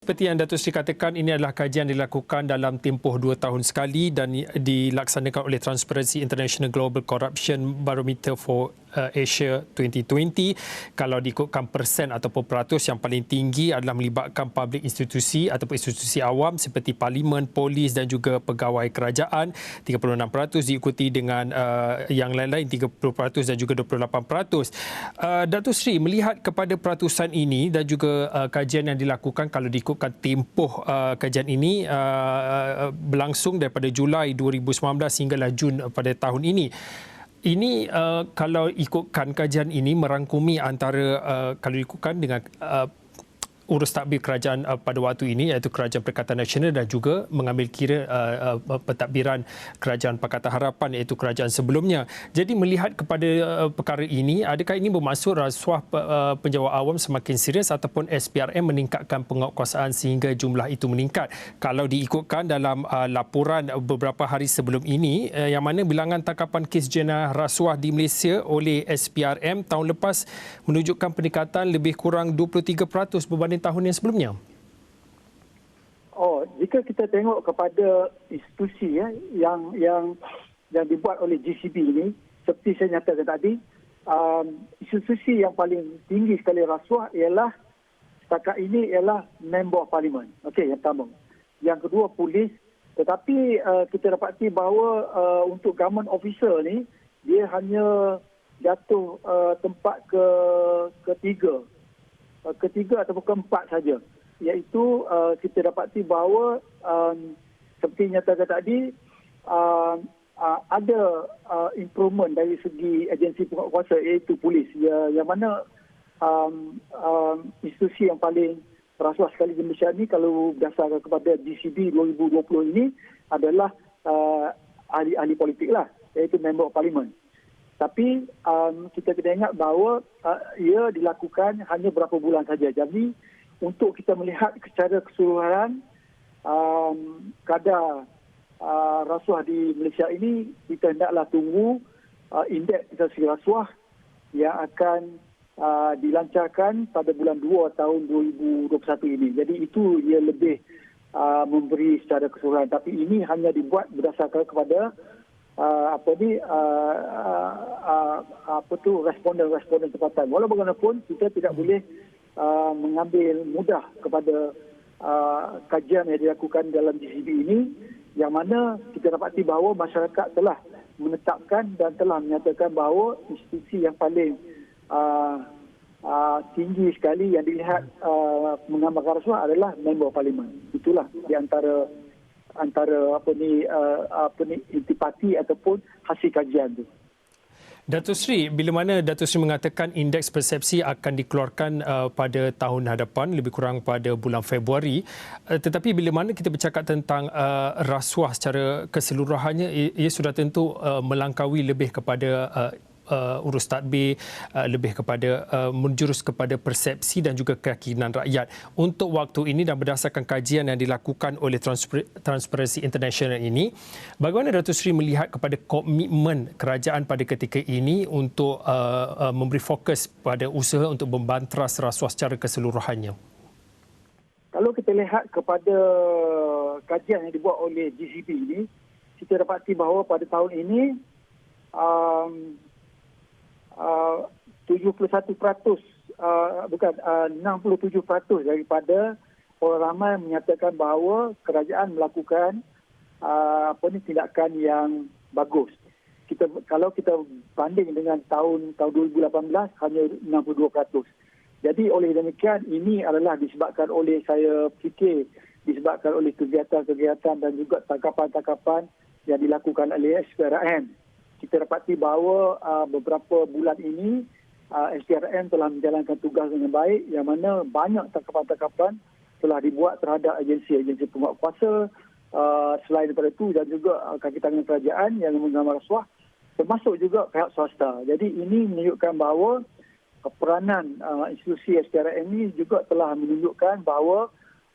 seperti yang Datuk Seri katakan, ini adalah kajian dilakukan dalam tempoh 2 tahun sekali dan dilaksanakan oleh Transparency International Global Corruption Barometer for Asia 2020. Kalau diikutkan persen ataupun peratus, yang paling tinggi adalah melibatkan public institusi ataupun institusi awam seperti parlimen, polis dan juga pegawai kerajaan, 36%, diikuti dengan yang lain-lain 30% dan juga 28%. Datuk Seri, melihat kepada peratusan ini dan juga kajian yang dilakukan, kalau diikutkan tempoh kajian ini berlangsung daripada Julai 2019 hinggalah Jun pada tahun ini. Ini kalau ikutkan kajian ini merangkumi antara kalau ikutkan dengan urus tadbir kerajaan pada waktu ini, iaitu Kerajaan Perikatan Nasional, dan juga mengambil kira pentadbiran Kerajaan Pakatan Harapan, iaitu kerajaan sebelumnya. Jadi melihat kepada perkara ini, adakah ini bermaksud rasuah penjawat awam semakin serius ataupun SPRM meningkatkan penguatkuasaan sehingga jumlah itu meningkat? Kalau diikutkan dalam laporan beberapa hari sebelum ini, yang mana bilangan tangkapan kes jenayah rasuah di Malaysia oleh SPRM tahun lepas menunjukkan peningkatan lebih kurang 23% berbanding tahun yang sebelumnya. Jika kita tengok kepada institusi yang dibuat oleh GCB ini, seperti saya nyatakan tadi, institusi yang paling tinggi sekali rasuah ialah setakat ini ialah member parlimen. Okey, yang pertama. Yang kedua, polis. Tetapi kita dapati bahawa untuk government officer ni, dia hanya jatuh tempat ketiga ataupun keempat saja, iaitu kita dapati bahawa seperti nyatakan tadi, ada improvement dari segi agensi penguatkuasa, iaitu polis, yang mana institusi yang paling rasuah sekali di Malaysia ni, kalau berdasarkan kepada DCB 2020 ini, adalah ahli-ahli politik lah, iaitu member parlimen. Tapi kita kena ingat bahawa ia dilakukan hanya berapa bulan saja. Jadi untuk kita melihat secara keseluruhan kadar rasuah di Malaysia ini, kita hendaklah tunggu indeks persepsi rasuah yang akan dilancarkan pada bulan 2 tahun 2021 ini. Jadi itu ia lebih memberi secara keseluruhan. Tapi ini hanya dibuat berdasarkan kepada responden tempatan. Walau bagaimanapun, kita tidak boleh mengambil mudah kepada kajian yang dilakukan dalam GCB ini, yang mana kita dapati bahawa masyarakat telah menetapkan dan telah menyatakan bahawa institusi yang paling tinggi sekali yang dilihat mengambil rasuah adalah member parlimen. Itulah di antara intipati ataupun hasil kajian itu. Datuk Seri, bila mana Datuk Seri mengatakan indeks persepsi akan dikeluarkan pada tahun hadapan, lebih kurang pada bulan Februari, tetapi bila mana kita bercakap tentang rasuah secara keseluruhannya, ia sudah tentu melangkaui lebih kepada urus tadbir, lebih kepada menjurus kepada persepsi dan juga keyakinan rakyat. Untuk waktu ini dan berdasarkan kajian yang dilakukan oleh Transparency International ini, bagaimana Datuk Seri melihat kepada komitmen kerajaan pada ketika ini untuk memberi fokus pada usaha untuk membantras rasuah secara keseluruhannya? Kalau kita lihat kepada kajian yang dibuat oleh GCB ini, kita dapati bahawa pada tahun ini 67% daripada orang ramai menyatakan bahawa kerajaan melakukan tindakan yang bagus. Kalau kita banding dengan tahun 2018, hanya 62%. Jadi oleh demikian, ini adalah disebabkan oleh, saya fikir, disebabkan oleh kegiatan-kegiatan dan juga tangkapan-tangkapan yang dilakukan oleh SPRM. Kita dapati bahawa beberapa bulan ini SPRM telah menjalankan tugas dengan baik, yang mana banyak tangkapan-tangkapan telah dibuat terhadap agensi-agensi penguatkuasa, selain daripada itu, dan juga kaki tangan kerajaan yang mengambil rasuah, termasuk juga pihak swasta. Jadi ini menunjukkan bahawa peranan institusi SPRM ini juga telah menunjukkan bahawa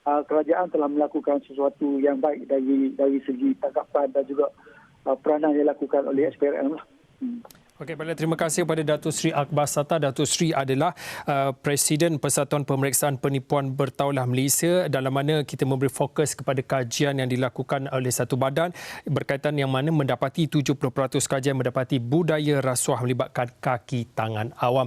kerajaan telah melakukan sesuatu yang baik dari segi tangkapan dan juga peranan yang dilakukan oleh SPRM. Okey, baiklah, terima kasih kepada Datuk Seri Akbar Sata. Datuk Seri adalah Presiden Persatuan Pemeriksaan Penipuan Bertaulah Malaysia, dalam mana kita memberi fokus kepada kajian yang dilakukan oleh satu badan berkaitan yang mana mendapati 70% kajian mendapati budaya rasuah melibatkan kaki tangan awam.